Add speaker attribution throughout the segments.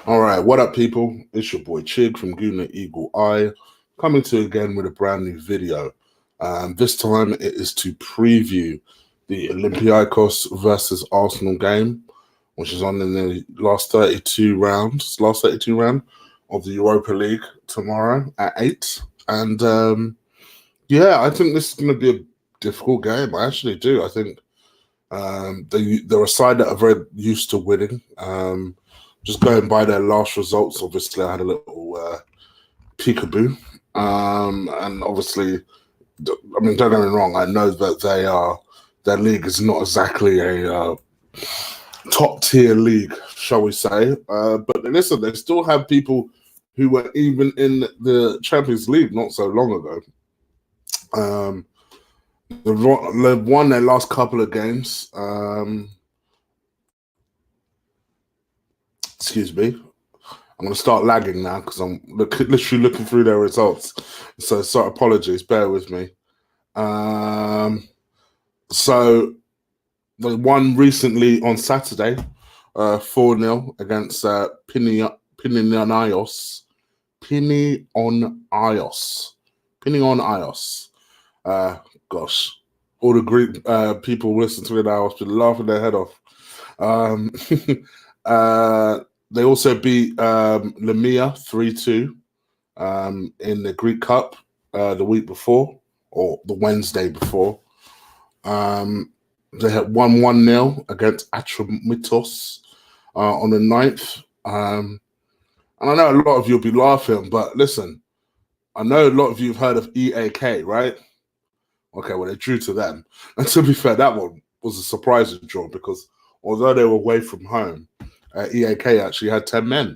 Speaker 1: All right, what up, people? It's your boy Chig from Guna Eagle Eye, coming to you again with a brand new video. This time it is to preview the Olympiakos versus Arsenal game, which is on in the last 32 round of the Europa League tomorrow at 8. And yeah, I think this is going to be a difficult game. I actually do. I think they're a side that are very used to winning. Just going by their last results, obviously, I had a little peekaboo. And obviously, I mean, don't get me wrong, I know that their league is not exactly a top tier league, shall we say. But listen, they still have people who were even in the Champions League not so long ago. They've won their last couple of games. Excuse me. I'm going to start lagging now because I'm literally looking through their results. So, sorry, apologies. Bear with me. So, they won recently on Saturday, 4-0 against Pinionios. Gosh, all the Greek people listen to it now have been laughing their head off. They also beat Lamia 3-2 in the Greek Cup the week before, or the Wednesday before. They had won 1-0 against Atromitos on the 9th. And I know a lot of you will be laughing, but listen, I know a lot of you have heard of EAK, right? Okay, well, they drew to them. And to be fair, that one was a surprising draw because although they were away from home, EAK actually had 10 men.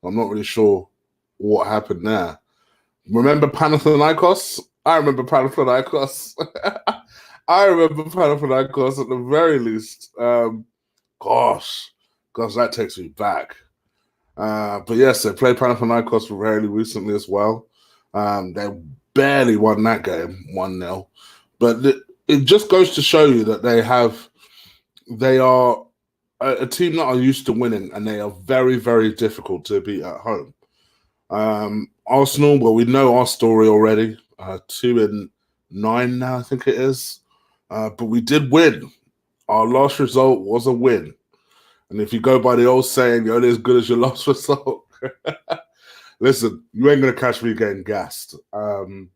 Speaker 1: I'm not really sure what happened there. Remember Panathinaikos? I remember Panathinaikos. I remember Panathinaikos at the very least. Gosh, that takes me back. But yes, they played Panathinaikos fairly recently as well. They barely won that game, 1-0. But it just goes to show you that they are a team that are used to winning, and they are very, very difficult to beat at home. Arsenal, well, we know our story already. 2-9 now, I think it is. But we did win. Our last result was a win. And if you go by the old saying, you're only as good as your last result. Listen, you ain't going to catch me getting gassed. It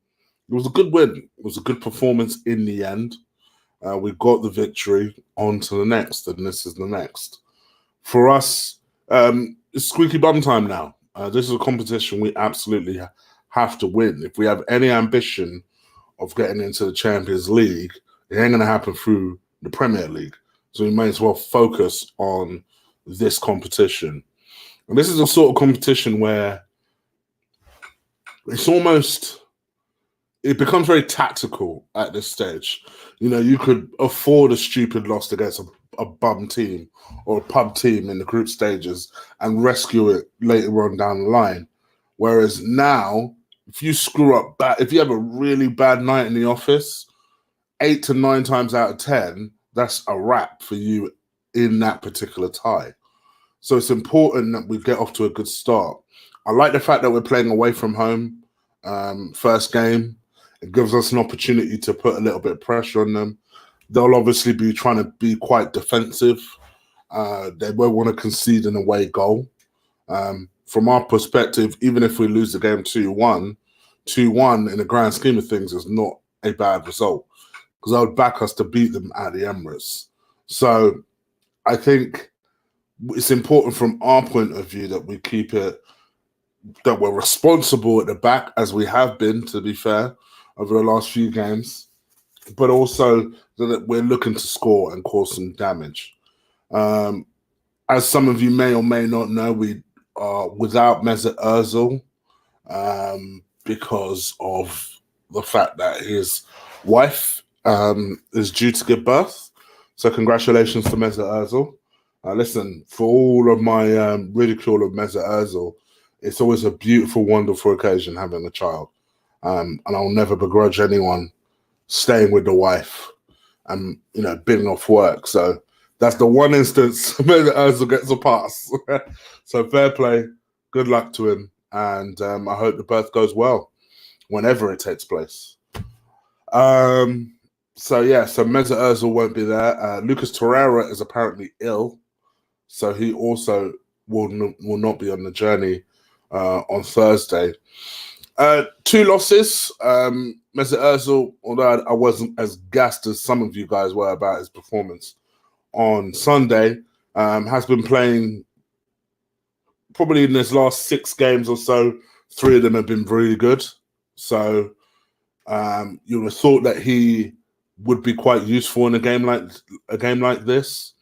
Speaker 1: was a good win. It was a good performance in the end. We got the victory. On to the next, and this is the next. For us, it's squeaky bum time now. This is a competition we absolutely have to win. If we have any ambition of getting into the Champions League, it ain't going to happen through the Premier League. So we may as well focus on this competition. And this is a sort of competition where it becomes very tactical at this stage. You know, you could afford a stupid loss against a bum team or a pub team in the group stages and rescue it later on down the line. Whereas now, if you screw up if you have a really bad night in the office, 8 to 9 times out of 10, that's a wrap for you in that particular tie. So it's important that we get off to a good start. I like the fact that we're playing away from home, first game. It gives us an opportunity to put a little bit of pressure on them. They'll obviously be trying to be quite defensive. They won't want to concede an away goal. From our perspective, even if we lose the game 2-1 in the grand scheme of things is not a bad result because I would back us to beat them at the Emirates. So I think it's important from our point of view that we keep it, that we're responsible at the back, as we have been, to be fair, over the last few games, but also that we're looking to score and cause some damage. As some of you may or may not know, we are without Mesut Ozil because of the fact that his wife is due to give birth. So congratulations to Mesut Ozil. Listen, for all of my ridicule of Mesut Ozil, it's always a beautiful, wonderful occasion having a child. And I'll never begrudge anyone staying with the wife and, bidding off work. So That's the one instance where Ozil gets a pass. So fair play. Good luck to him. And I hope the birth goes well whenever it takes place. So Mesut Ozil won't be there. Lucas Torreira is apparently ill. So he also will not be on the journey on Thursday. 2 losses. Mesut Ozil, although I wasn't as gassed as some of you guys were about his performance on Sunday, has been playing probably in his last 6 games or so. 3 of them have been really good. So you would have thought that he would be quite useful in a game like this.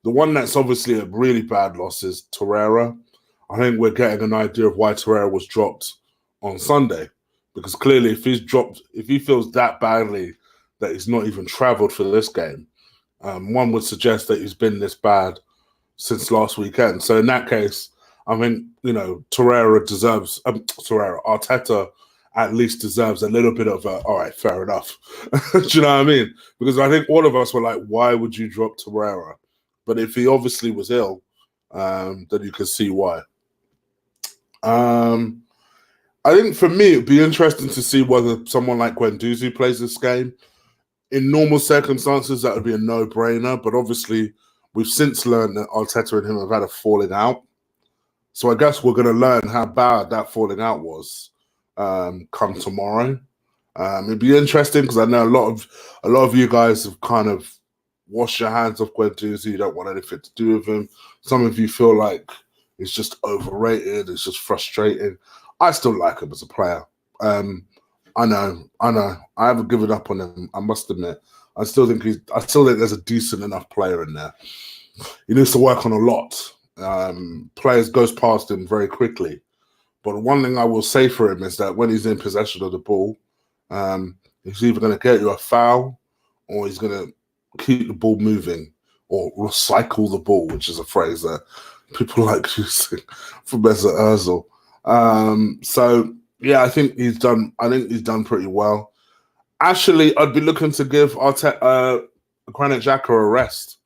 Speaker 1: The one that's obviously a really bad loss is Torreira. I think we're getting an idea of why Torreira was dropped on Sunday, because clearly if he feels that badly that he's not even travelled for this game, one would suggest that he's been this bad since last weekend. So in that case, I think, Arteta at least deserves a little bit of all right, fair enough. Do you know what I mean? Because I think all of us were like, why would you drop Torreira? But if he obviously was ill, then you can see why. I think for me, it'd be interesting to see whether someone like Guendouzi plays this game. In normal circumstances, that would be a no-brainer. But obviously, we've since learned that Arteta and him have had a falling out. So I guess we're going to learn how bad that falling out was come tomorrow. It'd be interesting because I know a lot of you guys have kind of washed your hands off Guendouzi. You don't want anything to do with him. Some of you feel like it's just overrated. It's just frustrating. I still like him as a player. I know. I haven't given up on him. I must admit. I still think there's a decent enough player in there. He needs to work on a lot. Players goes past him very quickly. But one thing I will say for him is that when he's in possession of the ball, he's either going to get you a foul or he's going to keep the ball moving or recycle the ball, which is a phrase that people like using for Mesut Ozil. I think he's done pretty well. Actually, I'd be looking to give Granit Xhaka a rest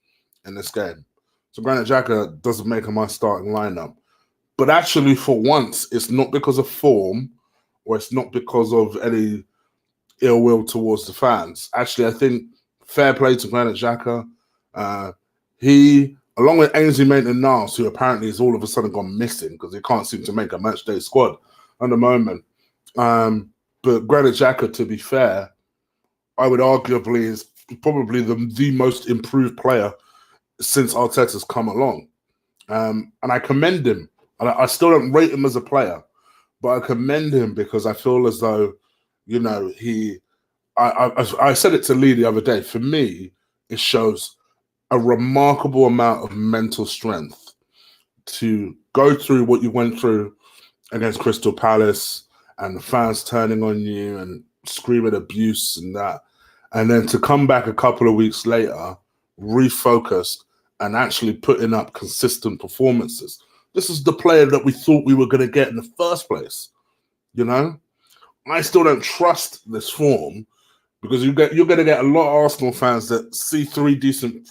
Speaker 1: in this game. So Granit Xhaka doesn't make my starting lineup. But actually, for once, it's not because of form or it's not because of any ill will towards the fans. Actually, I think fair play to Granit Xhaka. He, along with Ainsley Maitland-Niles, who apparently has all of a sudden gone missing because he can't seem to make a matchday squad at the moment. But Granit Xhaka, to be fair, I would arguably is probably the most improved player since Arteta's come along. And I commend him. I still don't rate him as a player, but I commend him because I feel as though, I said it to Lee the other day. For me, it shows a remarkable amount of mental strength to go through what you went through against Crystal Palace and the fans turning on you and screaming abuse and that. And then to come back a couple of weeks later, refocused and actually putting up consistent performances. This is the player that we thought we were going to get in the first place. I still don't trust this form because you're going to get a lot of Arsenal fans that see 3 decent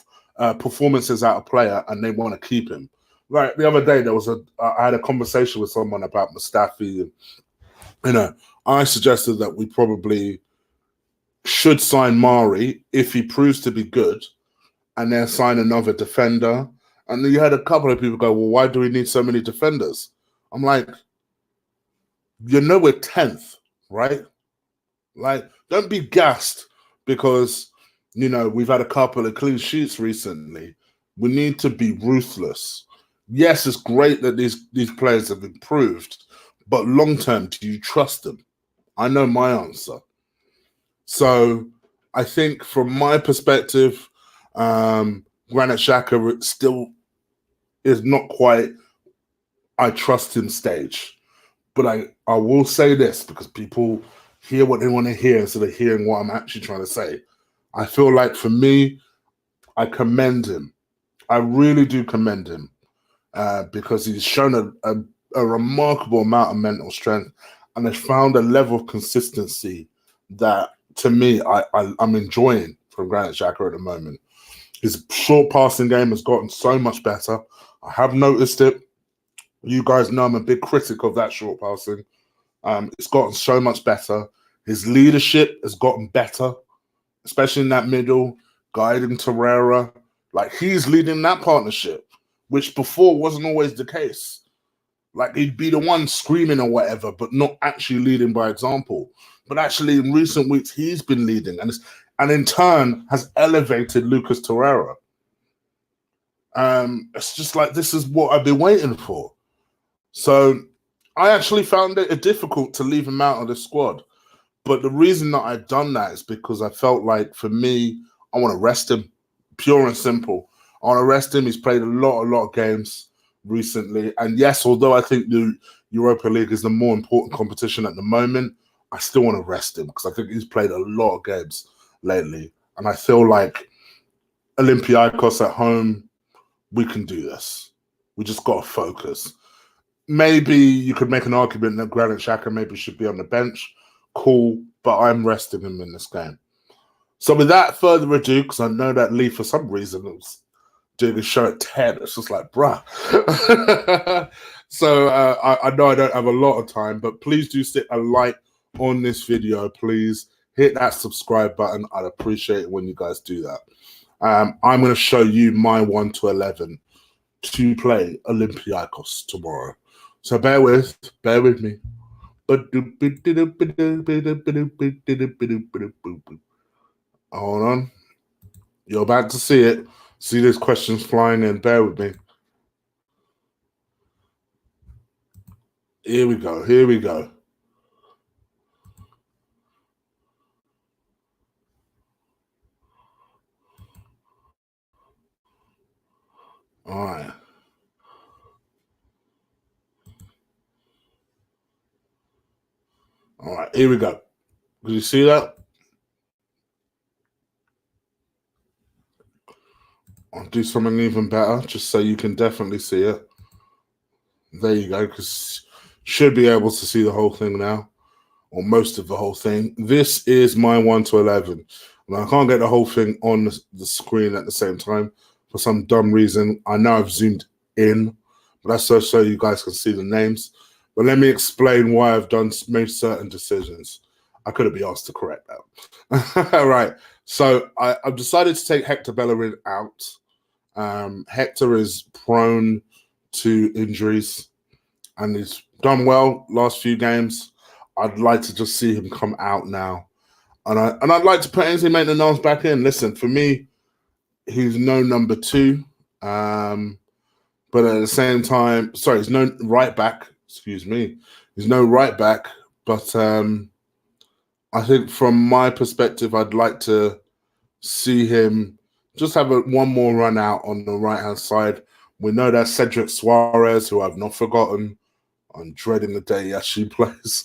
Speaker 1: performances out of player and they want to keep him. Like the other day, I had a conversation with someone about Mustafi. And, I suggested that we probably should sign Mari if he proves to be good and then sign another defender. And then you had a couple of people go, well, why do we need so many defenders? I'm like, we're 10th, right? Like, don't be gassed because, we've had a couple of clean sheets recently. We need to be ruthless. Yes, it's great that these players have improved, but long-term, do you trust them? I know my answer. So I think from my perspective, Granit Xhaka still is not quite I trust him stage. But I will say this because people hear what they want to hear instead of hearing what I'm actually trying to say. I feel like for me, I commend him. I really do commend him because he's shown a remarkable amount of mental strength and has found a level of consistency that, to me, I'm enjoying from Granit Xhaka at the moment. His short passing game has gotten so much better. I have noticed it. You guys know I'm a big critic of that short passing. It's gotten so much better. His leadership has gotten better, especially in that middle, guiding Torreira. Like, he's leading that partnership, which before wasn't always the case. Like, he'd be the one screaming or whatever, but not actually leading by example. But actually, in recent weeks, he's been leading, and in turn has elevated Lucas Torreira. It's just like, this is what I've been waiting for. So I actually found it difficult to leave him out of the squad. But the reason that I've done that is because I felt like, for me, I want to rest him, pure and simple. I want to rest him. He's played a lot of games recently. And yes, although I think the Europa League is the more important competition at the moment, I still want to rest him because I think he's played a lot of games lately. And I feel like Olympiakos at home, we can do this. We just got to focus. Maybe you could make an argument that Granit Xhaka maybe should be on the bench. Cool, but I'm resting him in this game. So without further ado, because I know that Lee, for some reason, was doing a show at 10. It's just like, bruh. So I know I don't have a lot of time, but please do stick a like on this video. Please hit that subscribe button. I'd appreciate it when you guys do that. I'm going to show you my 1 to 11 to play Olympiakos tomorrow. So bear with me. Hold on. You're about to see it. See these questions flying in. Bear with me. Here we go. All right. All right, here we go. Did you see that? I'll do something even better, just so you can definitely see it. There you go, because should be able to see the whole thing now, or most of the whole thing. This is my 1 to 11. And I can't get the whole thing on the screen at the same time for some dumb reason. I know I've zoomed in, but that's so you guys can see the names. But let me explain why I've made certain decisions. I couldn't be asked to correct that. All right. So I've decided to take Hector Bellerin out. Hector is prone to injuries and he's done well last few games. I'd like to just see him come out now. And I'd like to put Ainsley Maitland-Niles back in. Listen, for me, he's no number 2. But at the same time, sorry, he's no right back. Excuse me. He's no right back. But I think from my perspective, I'd like to see him just have one more run out on the right-hand side. We know that Cedric Suarez, who I've not forgotten. I'm dreading the day he actually plays.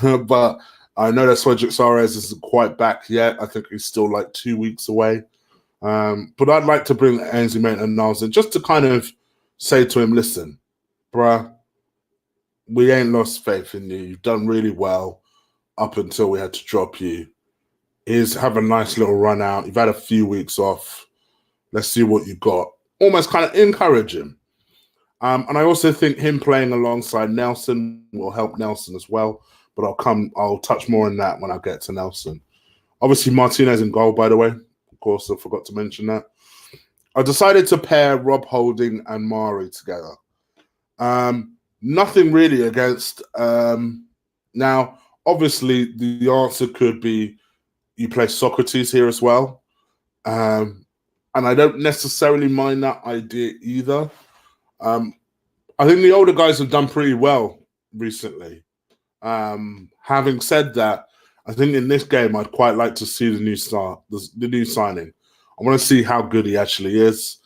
Speaker 1: But I know that Cedric Suarez isn't quite back yet. I think he's still like 2 weeks away. But I'd like to bring Ainsley Maitland-Niles in just to kind of say to him, listen, bruh, we ain't lost faith in you. You've done really well up until we had to drop you. Have a nice little run out. You've had a few weeks off. Let's see what you got. Almost kind of encourage him. And I also think him playing alongside Nelson will help Nelson as well. But I'll touch more on that when I get to Nelson. Obviously, Martinez in goal, by the way. Of course, I forgot to mention that. I decided to pair Rob Holding and Mari together. Nothing really against. Now, obviously, the answer could be you play Socrates here as well. And I don't necessarily mind that idea either. I think the older guys have done pretty well recently. Having said that, I think in this game, I'd quite like to see the new signing. I want to see how good he actually is.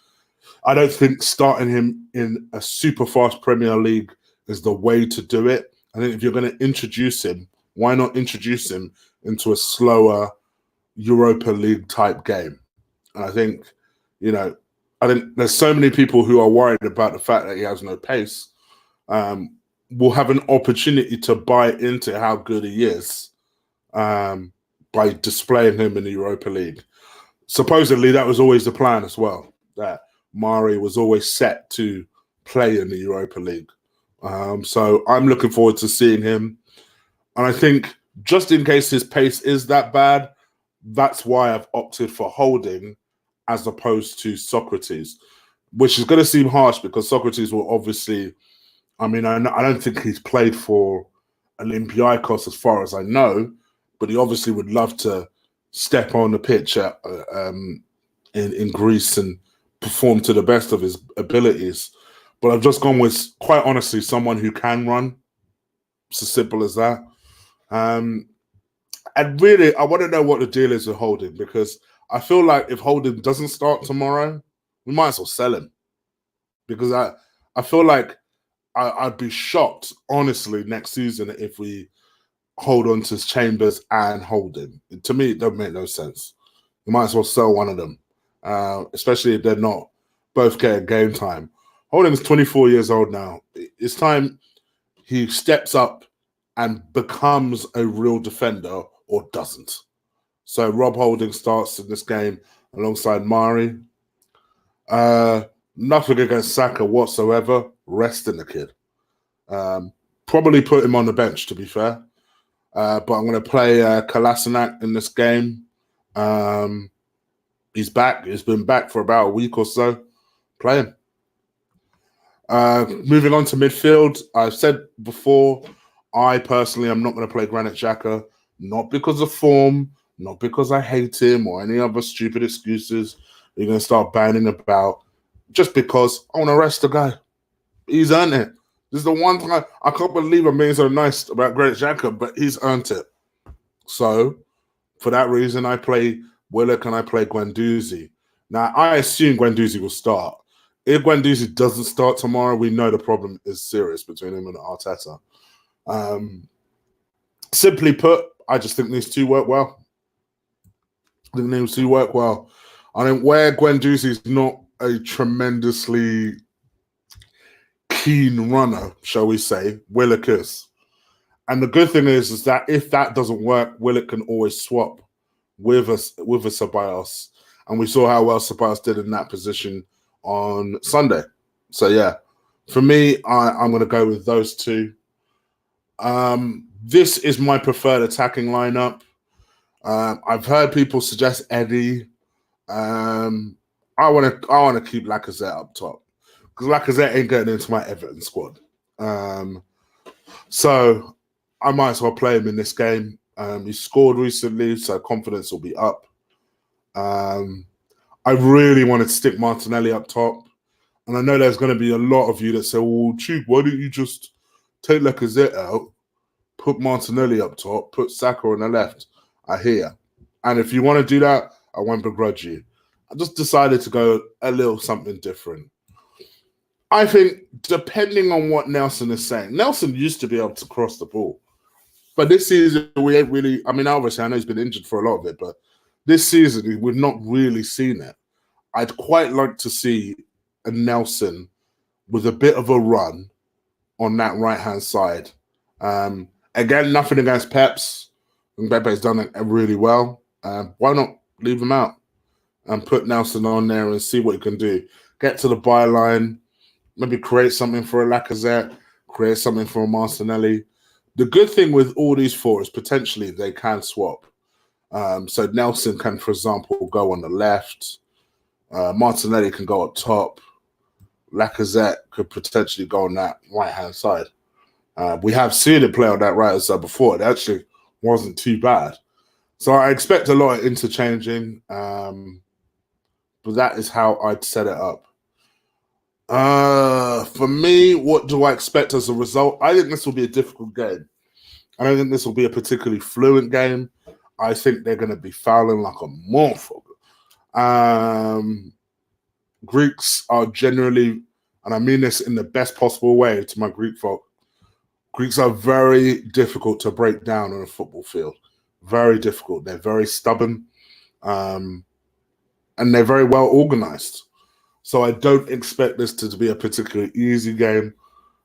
Speaker 1: I don't think starting him in a super fast Premier League is the way to do it. I think if you're going to introduce him, why not introduce him into a slower Europa League type game? And I think, I think there's so many people who are worried about the fact that he has no pace. Will have an opportunity to buy into how good he is by displaying him in the Europa League. supposedly that was always the plan as well, that Mari was always set to play in the Europa League. So I'm looking forward to seeing him. And I think just in case his pace is that bad, that's why I've opted for Holding as opposed to Socrates, which is going to seem harsh because Socrates will obviously, I mean, I don't think he's played for Olympiakos as far as I know, but he obviously would love to step on the pitch in Greece and perform to the best of his abilities. But I've just gone with, quite honestly, someone who can run. It's as simple as that. And really, I want to know what the deal is with Holding, because I feel like if Holding doesn't start tomorrow, we might as well sell him. Because I feel like I'd be shocked, honestly, next season if we hold on to Chambers and Holding. To me, it doesn't make no sense. You might as well sell one of them, especially if they're not both getting game time. Holding's 24 years old now. It's time he steps up and becomes a real defender, or doesn't. So Rob Holding starts in this game alongside Mari. Nothing against Saka whatsoever. Resting the kid. Probably put him on the bench, to be fair. But I'm going to play Kolasinac in this game. He's back. He's been back for about a week or so. Play him. Moving on to midfield, I've said before, I personally am not going to play Granit Xhaka, not because of form, not because I hate him or any other stupid excuses you're going to start banning about, just because I want to rest the guy. He's earned it. This is the one time I can't believe I'm being so nice about Granit Xhaka, but he's earned it. So, for that reason, I play Willock and I play Guendouzi. Now, I assume Guendouzi will start. If Guendouzi doesn't start tomorrow, we know the problem is serious between him and Arteta. Simply put, I just think these two work well. I think these two work well. I think where Guendouzi is not a tremendously keen runner, shall we say, Willock is. And the good thing is that if that doesn't work, Willock can always swap with a Ceballos. And we saw how well Ceballos did in that position on Sunday. So, yeah, for me, I'm going to go with those two. This is my preferred attacking lineup. I've heard people suggest Eddie. I want to keep Lacazette up top, because Lacazette ain't getting into my Everton squad. So I might as well play him in this game. He scored recently, so confidence will be up. I really wanted to stick Martinelli up top. And I know there's going to be a lot of you that say, well, Chief, why don't you just take Lacazette out, put Martinelli up top, put Saka on the left? I hear. And if you want to do that, I won't begrudge you. I just decided to go a little something different. I think, depending on what Nelson is saying, Nelson used to be able to cross the ball. But this season, we ain't really, I mean, obviously, I know he's been injured for a lot of it, but this season, we've not really seen it. I'd quite like to see a Nelson with a bit of a run on that right-hand side. Again, nothing against Peps. Pepe's done it really well. Why not leave him out and put Nelson on there and see what he can do? Get to the byline, maybe create something for a Lacazette, create something for a Martinelli. The good thing with all these four is potentially they can swap. So Nelson can, for example, go on the left. Martinelli can go up top. Lacazette could potentially go on that right-hand side. We have seen it play on that right-hand side before. It actually wasn't too bad. So I expect a lot of interchanging. But that is how I'd set it up. For me, what do I expect as a result? I think this will be a difficult game. I don't think this will be a particularly fluent game. I think they're going to be fouling like a motherfucker. Greeks are generally, and I mean this in the best possible way to my Greek folk, Greeks are very difficult to break down on a football field. Very difficult. They're very stubborn. And they're very well organized. So I don't expect this to be a particularly easy game.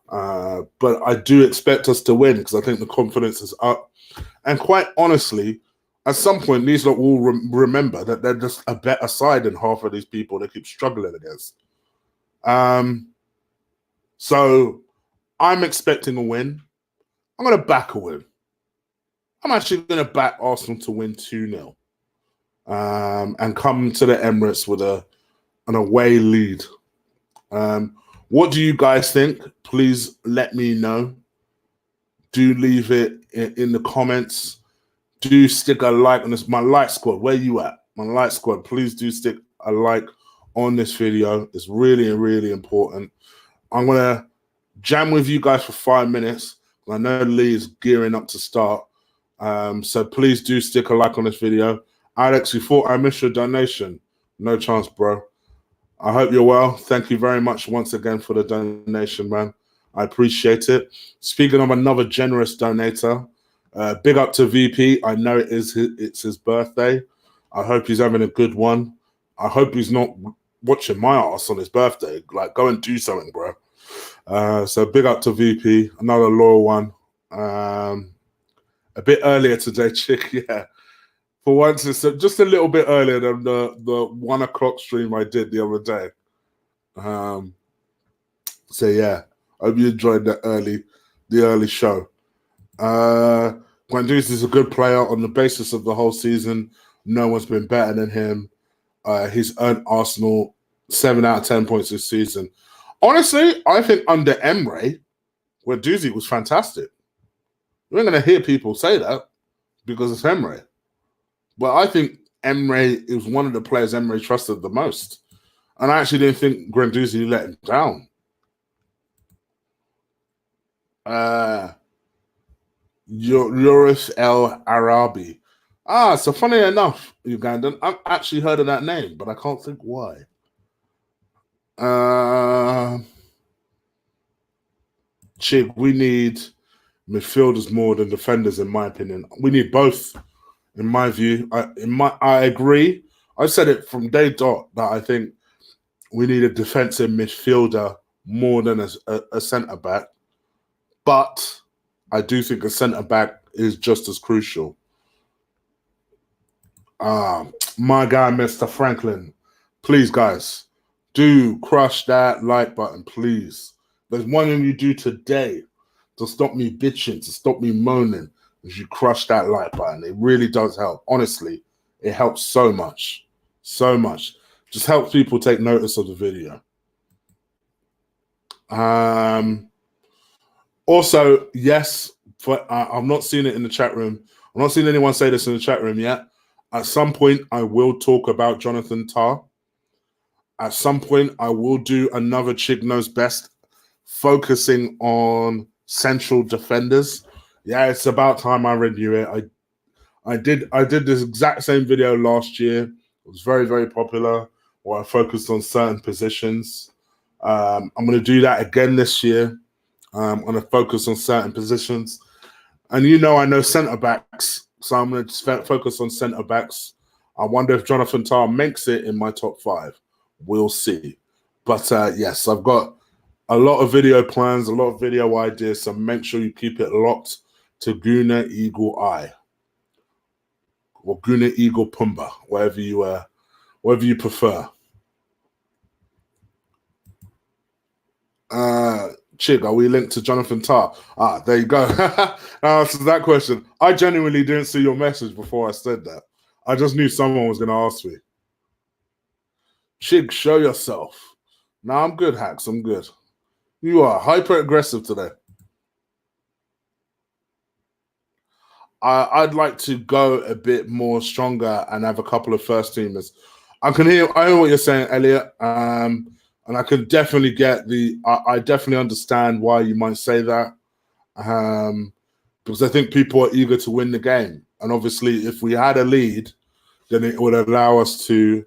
Speaker 1: But I do expect us to win because I think the confidence is up. And quite honestly, at some point, these lot will remember that they're just a better side than half of these people they keep struggling against. So I'm expecting a win. I'm going to back a win. I'm actually going to back Arsenal to win 2-0 and come to the Emirates with an away lead. What do you guys think? Please let me know. Do leave it in the comments. Do stick a like on this. My like squad, where you at? My like squad, please do stick a like on this video. It's really, really important. I'm going to jam with you guys for 5 minutes. I know Lee is gearing up to start. So please do stick a like on this video. Alex, you thought I missed your donation. No chance, bro. I hope you're well. Thank you very much once again for the donation, man. I appreciate it. Speaking of another generous donator, big up to VP. I know it's his birthday. I hope he's having a good one. I hope he's not watching my ass on his birthday. Like, go and do something, bro. So big up to VP, another loyal one. A bit earlier today, chick. Yeah, for once it's just a little bit earlier than the 1 o'clock stream I did the other day. So yeah, hope you enjoyed the early show. Guendouzi is a good player on the basis of the whole season. No one's been better than him. He's earned Arsenal 7 out of 10 points this season. Honestly, I think under Emre, Guendouzi was fantastic. We're going to hear people say that because it's Emre. But I think Emre is one of the players Emre trusted the most. And I actually didn't think Guendouzi let him down. Yoris El Arabi. So funny enough, Ugandan, I've actually heard of that name, but I can't think why. Chig, we need midfielders more than defenders, in my opinion. We need both, in my view. I agree. I said it from day dot that I think we need a defensive midfielder more than a centre back. But I do think a centre back is just as crucial. My guy, Mr. Franklin, please, guys, do crush that like button, please. There's one thing you do today to stop me bitching, to stop me moaning, is you crush that like button. It really does help. Honestly, it helps so much. So much. Just helps people take notice of the video. Also, yes, I've not seen it in the chat room. I've not seen anyone say this in the chat room yet. At some point, I will talk about Jonathan Tah. At some point, I will do another Chig Knows Best, focusing on central defenders. Yeah, it's about time I renew it. I did this exact same video last year. It was very, very popular, where I focused on certain positions. I'm going to do that again this year. I'm going to focus on certain positions. And I know centre-backs, so I'm going to focus on centre-backs. I wonder if Jonathan Tah makes it in my top 5. We'll see. But yes, I've got a lot of video plans, a lot of video ideas, so make sure you keep it locked to Guna Eagle Eye. Or Guna Eagle Pumba, whatever you prefer. Chig, are we linked to Jonathan Tah? There you go. Answers that question. I genuinely didn't see your message before I said that. I just knew someone was going to ask me. Chig, show yourself. No, I'm good, Hacks. I'm good. You are hyper-aggressive today. I'd like to go a bit more stronger and have a couple of first teamers. I hear what you're saying, Elliot. And I can definitely get I definitely understand why you might say that. Because I think people are eager to win the game. And obviously, if we had a lead, then it would allow us to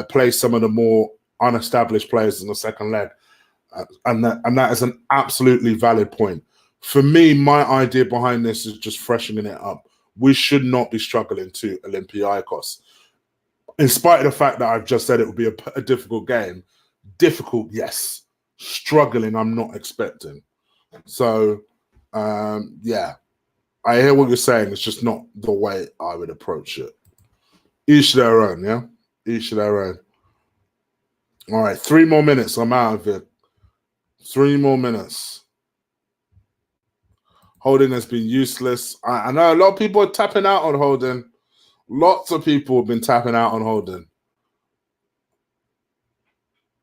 Speaker 1: play some of the more unestablished players in the second leg. And that is an absolutely valid point. For me, my idea behind this is just freshening it up. We should not be struggling to Olympiakos. In spite of the fact that I've just said it would be a difficult game. Difficult, yes. Struggling, I'm not expecting. So, yeah. I hear what you're saying. It's just not the way I would approach it. Each their own, yeah? Each their own. All right, 3 more minutes. I'm out of it. 3 more minutes. Holding has been useless. I know a lot of people are tapping out on Holding. Lots of people have been tapping out on Holding.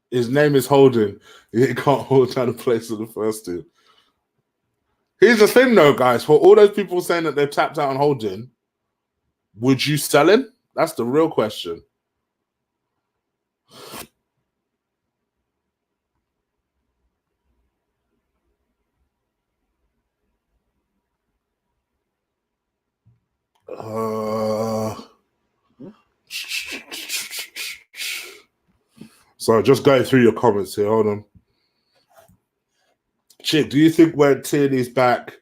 Speaker 1: His name is Holding. He can't hold down the place of the first two. Here's the thing, though, guys. For all those people saying that they've tapped out on Holding, would you sell him? That's the real question. So just going through your comments here. Hold on. Chick, do you think when Tierney's back,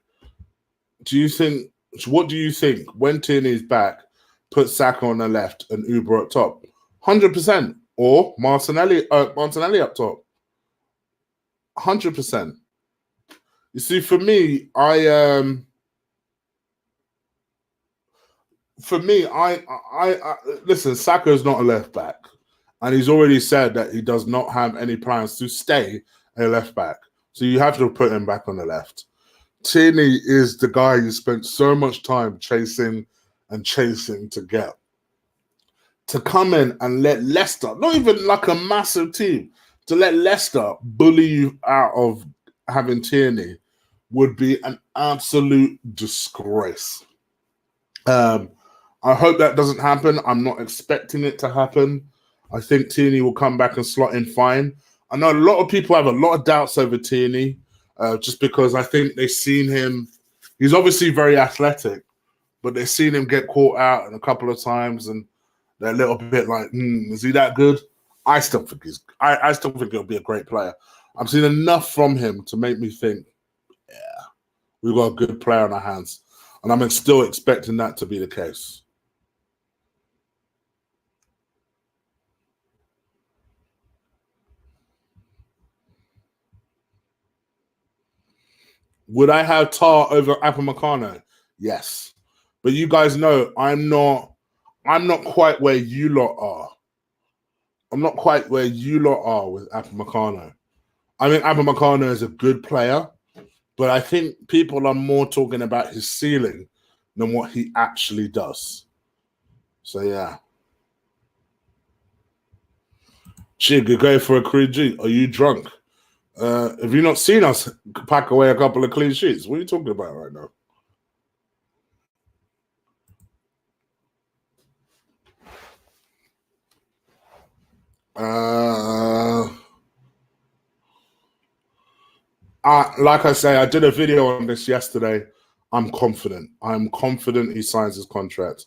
Speaker 1: what do you think when Tierney's back, put Saka on the left and Uber up top? 100%. Or Martinelli up top. 100%. You see, for me, listen, Saka is not a left back. And he's already said that he does not have any plans to stay a left back. So you have to put him back on the left. Tierney is the guy you spent so much time chasing to get. To come in and let Leicester, not even like a massive team, to let Leicester bully you out of having Tierney would be an absolute disgrace. I hope that doesn't happen. I'm not expecting it to happen. I think Tierney will come back and slot in fine. I know a lot of people have a lot of doubts over Tierney, just because I think they've seen him. He's obviously very athletic, but they've seen him get caught out a couple of times, and they're a little bit like, is he that good? I still think he'll be a great player. I've seen enough from him to make me think, yeah, we've got a good player on our hands, and I'm still expecting that to be the case. Would I have Tar over Upamecano? Yes. But you guys know I'm not quite where you lot are. I'm not quite where you lot are with Upamecano. I think Upamecano is a good player, but I think people are more talking about his ceiling than what he actually does. So yeah. Chig, you're going for a clean sheet. Are you drunk? Have you not seen us pack away a couple of clean sheets? What are you talking about right now? Like I say, I did a video on this yesterday. I'm confident. I'm confident he signs his contract.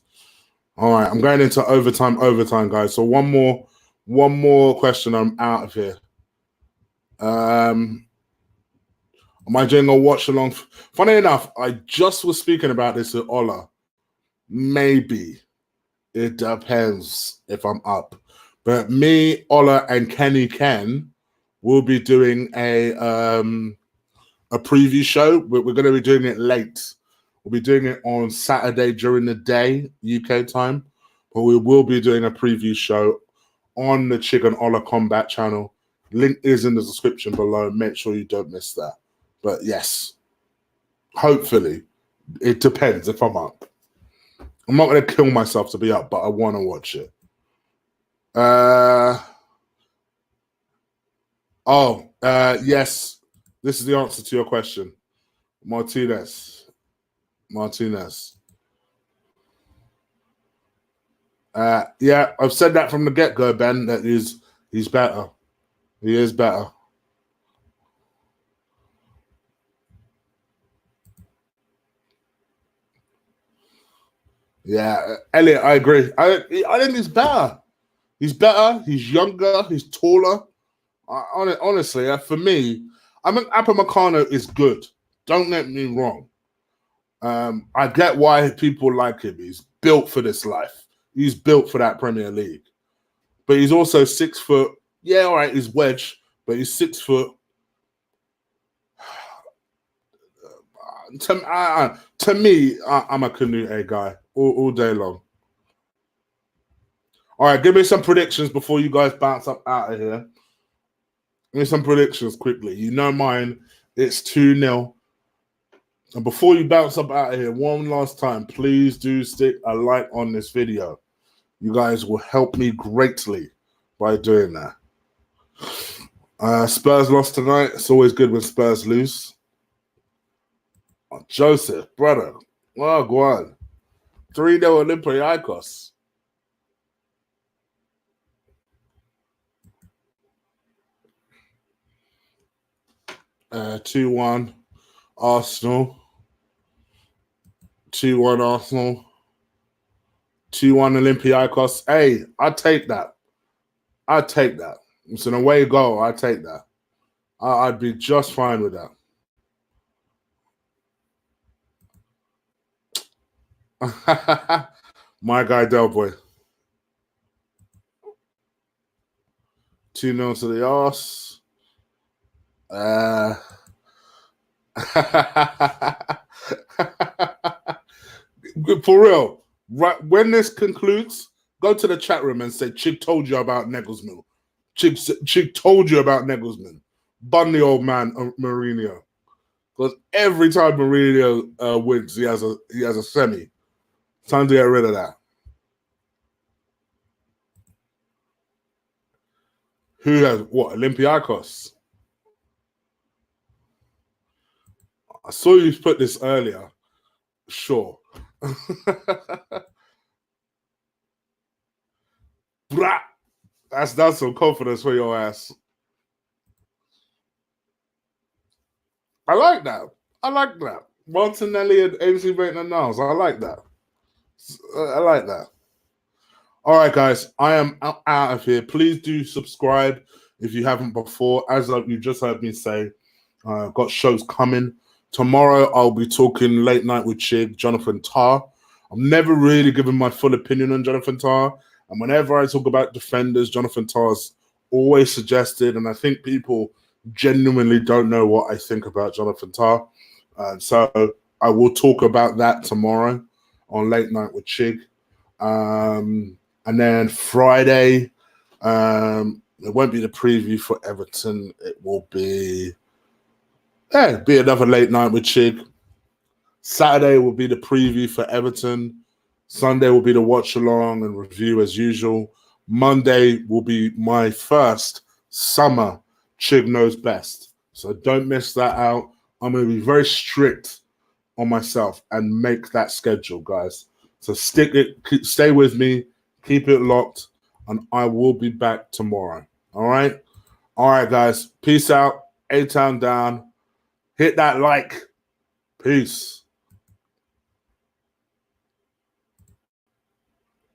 Speaker 1: All right, I'm going into overtime, guys. So one more question. I'm out of here. Am I doing a watch along? Funny enough, I just was speaking about this with Ola. Maybe. It depends if I'm up. But me, Ola, and Kenny Ken will be doing a preview show. We're going to be doing it late. We'll be doing it on Saturday during the day, UK time. But we will be doing a preview show on the Chicken Ola Combat channel. Link is in the description below. Make sure you don't miss that. But yes, hopefully, it depends if I'm up. I'm not going to kill myself to be up, but I want to watch it. Yes. This is the answer to your question. Martinez. Yeah, I've said that from the get-go, Ben, that he's better. He is better. Yeah, Elliot, I agree. I think he's better. He's better. He's younger. He's taller. Honestly, for me, I think Upamecano is good. Don't get me wrong. I get why people like him. He's built for this life. He's built for that Premier League. But he's also 6 foot. Yeah, all right, he's wedge, but he's 6 foot. To me, I'm a Canute guy all day long. All right, give me some predictions before you guys bounce up out of here. Give me some predictions quickly. You know mine. It's 2-0. And before you bounce up out of here, one last time, please do stick a like on this video. You guys will help me greatly by doing that. Spurs lost tonight. It's always good when Spurs lose. Oh, Joseph, brother. Oh, go on. 3-0 Olympiakos. 2-1 Arsenal. 2-1 Arsenal. 2-1 Olympiakos. Hey, I take that. I take that. It's an away goal. I take that. I'd be just fine with that. My guy Del Boy. 2-0 to the arse. For real, right when this concludes, go to the chat room and say Chig told you about Negelsman. Chig told you about Negelsman. Bun the old man, Mourinho. Because every time Mourinho wins, he has a semi. Time to get rid of that. Who has what? Olympiakos. I saw you put this earlier. Sure. Blah. That's some confidence for your ass. I like that. I like that. Martinelli and MC Maitland-Niles. I like that. I like that. All right, guys. I am out of here. Please do subscribe if you haven't before. As you just heard me say, I've got shows coming. Tomorrow, I'll be talking late night with Chig, Jonathan Tah. I'm never really given my full opinion on Jonathan Tah. And whenever I talk about defenders, Jonathan Tah's always suggested, and I think people genuinely don't know what I think about Jonathan Tah. So I will talk about that tomorrow on Late Night with Chig. And then Friday, it won't be the preview for Everton. It will be another Late Night with Chig. Saturday will be the preview for Everton. Sunday will be the watch along and review as usual. Monday will be my first summer Chig Knows Best. So don't miss that out. I'm going to be very strict on myself and make that schedule, guys. So stay with me, keep it locked, and I will be back tomorrow. All right? All right, guys. Peace out. A-Town down. Hit that like. Peace.